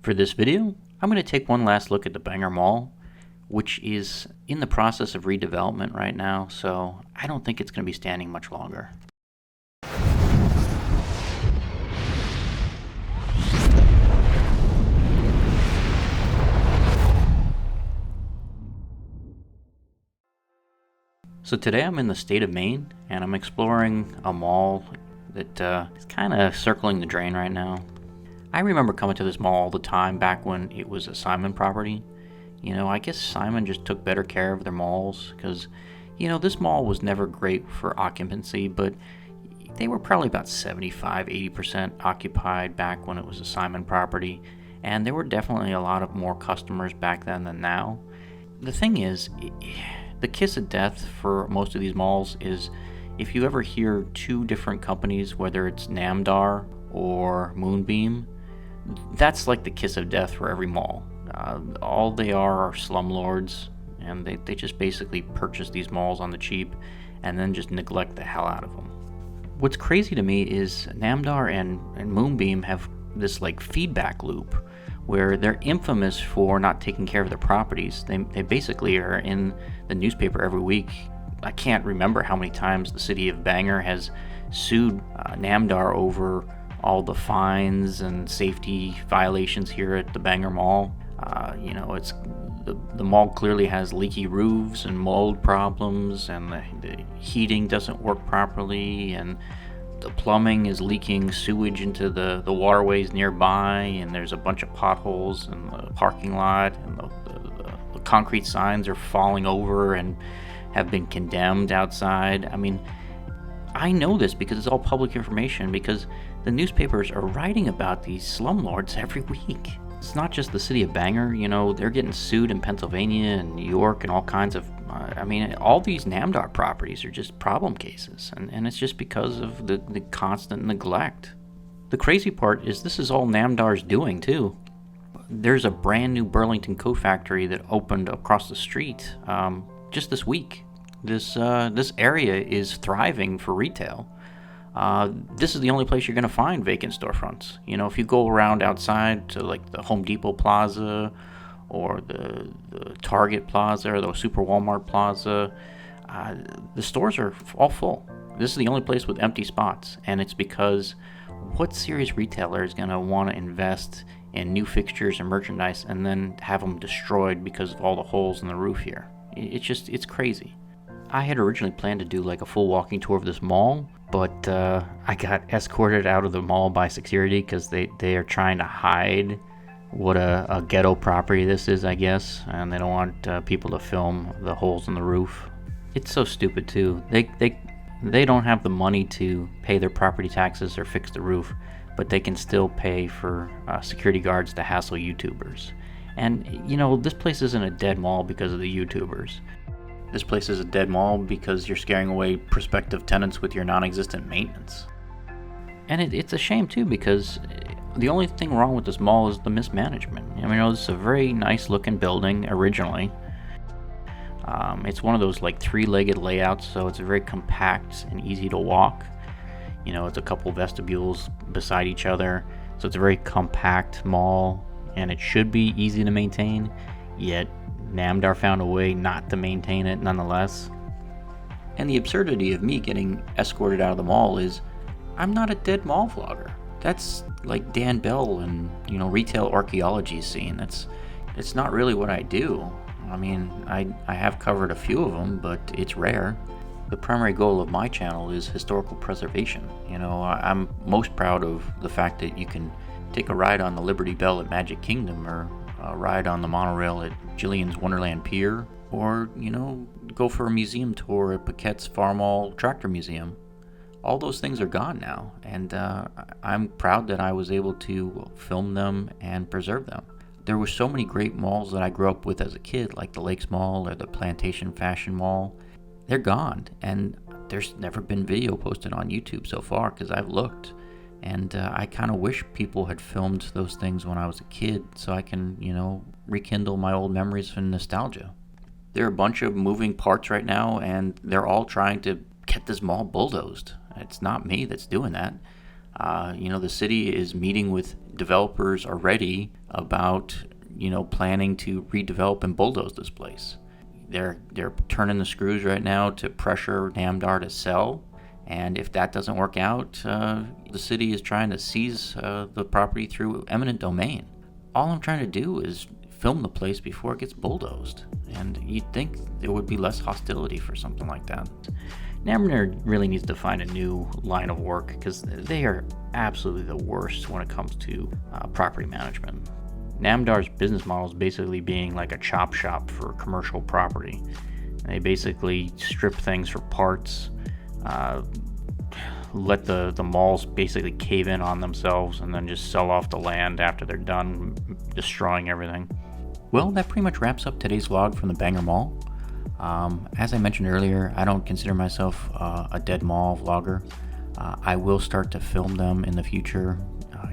For this video, I'm going to take one last look at the Bangor Mall, which is in the process of redevelopment right now, so I don't think it's going to be standing much longer. So today I'm in the state of Maine, and I'm exploring a mall that is kind of circling the drain right now. I remember coming to this mall all the time back when it was a Simon property. I guess Simon just took better care of their malls because, this mall was never great for occupancy, but they were probably about 75-80% occupied back when it was a Simon property, and there were definitely a lot of more customers back then than now. The thing is, the kiss of death for most of these malls is if you ever hear two different companies, whether it's Namdar or Moonbeam, that's like the kiss of death for every mall. All they are slumlords, and they just basically purchase these malls on the cheap and then just neglect the hell out of them. What's crazy to me is Namdar and Moonbeam have this like feedback loop where they're infamous for not taking care of their properties. They basically are in the newspaper every week. I can't remember how many times the city of Bangor has sued Namdar over all the fines and safety violations here at the Bangor Mall. It's the mall clearly has leaky roofs and mold problems, and the heating doesn't work properly, and the plumbing is leaking sewage into the waterways nearby, and there's a bunch of potholes in the parking lot, and the concrete signs are falling over and have been condemned outside. I know this because it's all public information, because the newspapers are writing about these slumlords every week. It's not just the city of Bangor, they're getting sued in Pennsylvania and New York and all kinds of, all these Namdar properties are just problem cases, and it's just because of the constant neglect. The crazy part is this is all Namdar's doing too. There's a brand new Burlington coat factory that opened across the street just this week. This area is thriving for retail. This is the only place you're going to find vacant storefronts. If you go around outside to like the Home Depot Plaza or the Target Plaza or the Super Walmart Plaza, the stores are all full. This is the only place with empty spots, and it's because what serious retailer is going to want to invest in new fixtures and merchandise and then have them destroyed because of all the holes in the roof here? It's crazy. I had originally planned to do like a full walking tour of this mall, but I got escorted out of the mall by security because they are trying to hide what a ghetto property this is, I guess, and they don't want people to film the holes in the roof. It's so stupid too. They don't have the money to pay their property taxes or fix the roof, but they can still pay for security guards to hassle YouTubers. And this place isn't a dead mall because of the YouTubers. This place is a dead mall because you're scaring away prospective tenants with your non-existent maintenance. And it's a shame too, because the only thing wrong with this mall is the mismanagement. This is a very nice looking building originally. It's one of those like three-legged layouts, so it's very compact and easy to walk. It's a couple vestibules beside each other, so it's a very compact mall, and it should be easy to maintain, yet Namdar found a way not to maintain it nonetheless. And the absurdity of me getting escorted out of the mall is I'm not a dead mall vlogger. That's like Dan Bell and retail archaeology scene. It's not really what I do. I have covered a few of them, but it's rare. The primary goal of my channel is historical preservation. I'm most proud of the fact that you can take a ride on the Liberty Bell at Magic Kingdom, or a ride on the monorail at Jillian's Wonderland Pier, or go for a museum tour at Paquette's Farmall Tractor Museum. All those things are gone now, and I'm proud that I was able to film them and preserve them. There were so many great malls that I grew up with as a kid, like the Lakes Mall or the Plantation Fashion Mall. They're gone, and there's never been video posted on YouTube so far because I've looked. And I kind of wish people had filmed those things when I was a kid so I can, rekindle my old memories and nostalgia. There are a bunch of moving parts right now, and they're all trying to get this mall bulldozed. It's not me that's doing that. The city is meeting with developers already about, planning to redevelop and bulldoze this place. They're turning the screws right now to pressure Namdar to sell, and if that doesn't work out, the city is trying to seize the property through eminent domain. All I'm trying to do is film the place before it gets bulldozed, and you'd think there would be less hostility for something like that. Namdar really needs to find a new line of work because they are absolutely the worst when it comes to property management. Namdar's business model is basically being like a chop shop for commercial property. They basically strip things for parts, let the malls basically cave in on themselves, and then just sell off the land after they're done destroying everything. Well, that pretty much wraps up today's vlog from the Bangor Mall. As I mentioned earlier, I don't consider myself a dead mall vlogger. I will start to film them in the future,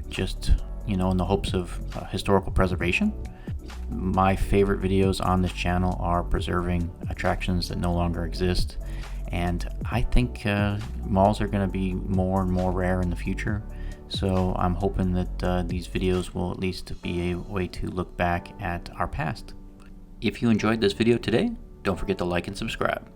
just in the hopes of historical preservation. My favorite videos on this channel are preserving attractions that no longer exist, and I think malls are going to be more and more rare in the future, so I'm hoping that these videos will at least be a way to look back at our past. If you enjoyed this video today, don't forget to like and subscribe.